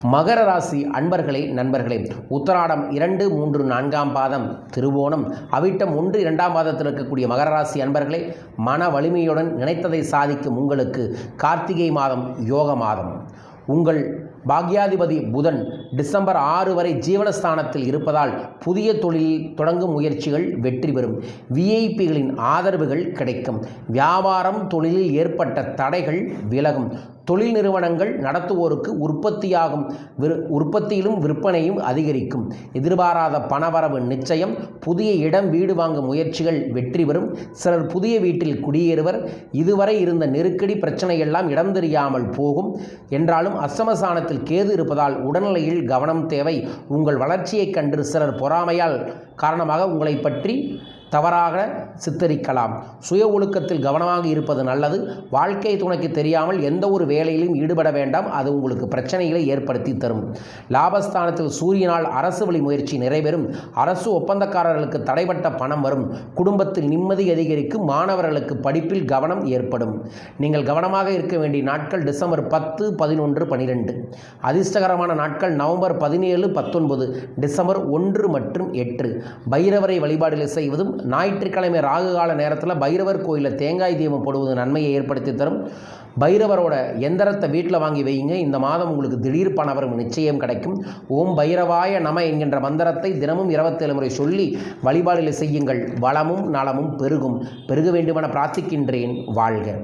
மகர ராசி அன்பர்களே நண்பர்களே, உத்தராடம் 2, 3, 4ஆம் பாதம் திருவோணம், அவிட்டம் 1, 2ஆம் பாதத்தில் இருக்கக்கூடிய மகர ராசி அன்பர்களே, மன வலிமையுடன் நினைத்ததை சாதிக்கும் உங்களுக்கு கார்த்திகை மாதம் யோக மாதம். உங்கள் பாக்யாதிபதி புதன் டிசம்பர் 6 வரை ஜீவனஸ்தானத்தில் இருப்பதால் புதிய தொழிலில் தொடங்கும் முயற்சிகள் வெற்றி பெறும். விஐபிகளின் ஆதரவுகள் கிடைக்கும். வியாபாரம் தொழிலில் ஏற்பட்ட தடைகள் விலகும். தொழில் நிறுவனங்கள் நடத்துவோருக்கு உற்பத்தியிலும் விற்பனையும் அதிகரிக்கும். எதிர்பாராத பணவரவு நிச்சயம். புதிய இடம் வீடு வாங்கும் முயற்சிகள் வெற்றி பெறும். சிலர் புதிய வீட்டில் குடியேறுவர். இதுவரை இருந்த நெருக்கடி பிரச்சனையெல்லாம் இடம் தெரியாமல் போகும். என்றாலும் அஷ்டமஸ்தானத்தில் கேது இருப்பதால் உடல்நிலையில் கவனம் தேவை. உங்கள் வளர்ச்சியைக் கண்டு சிலர் பொறாமையால் காரணமாக உங்களை பற்றி தவறாக சித்தரிக்கலாம். சுய ஒழுக்கத்தில் கவனமாக இருப்பது நல்லது. வாழ்க்கை துணைக்கு தெரியாமல் எந்த ஒரு வேலையிலும் ஈடுபட வேண்டாம். அது உங்களுக்கு பிரச்சனைகளை ஏற்படுத்தி தரும். லாபஸ்தானத்தில் சூரியனால் அரசு வழி முயற்சி நிறைவேறும். அரசு ஒப்பந்தக்காரர்களுக்கு தடைப்பட்ட பணம் வரும். குடும்பத்தில் நிம்மதி அதிகரிக்கும். மாணவர்களுக்கு படிப்பில் கவனம் ஏற்படும். நீங்கள் கவனமாக இருக்க வேண்டிய நாட்கள் டிசம்பர் 10, 11, 12. அதிர்ஷ்டகரமான நாட்கள் நவம்பர் 17, 19, டிசம்பர் 1 மற்றும் 8. பைரவரை வழிபாடு செய்வதும் ஞாயிற்றுக்கிழமை ராகு கால நேரத்தில் பைரவர் கோயிலில் தேங்காய் தீபம் போடுவது நன்மையை ஏற்படுத்தி தரும். பைரவரோட எந்திரத்தை வீட்டில் வாங்கி வைங்க. இந்த மாதம் உங்களுக்கு திடீர் பணவரம் நிச்சயம் கிடைக்கும். ஓம் பைரவாய நம என்கின்ற மந்திரத்தை தினமும் 27 முறை சொல்லி வழிபாடுகளை செய்யுங்கள். வளமும் நலமும் பெருக வேண்டுமென பிரார்த்திக்கின்றேன். வாழ்க.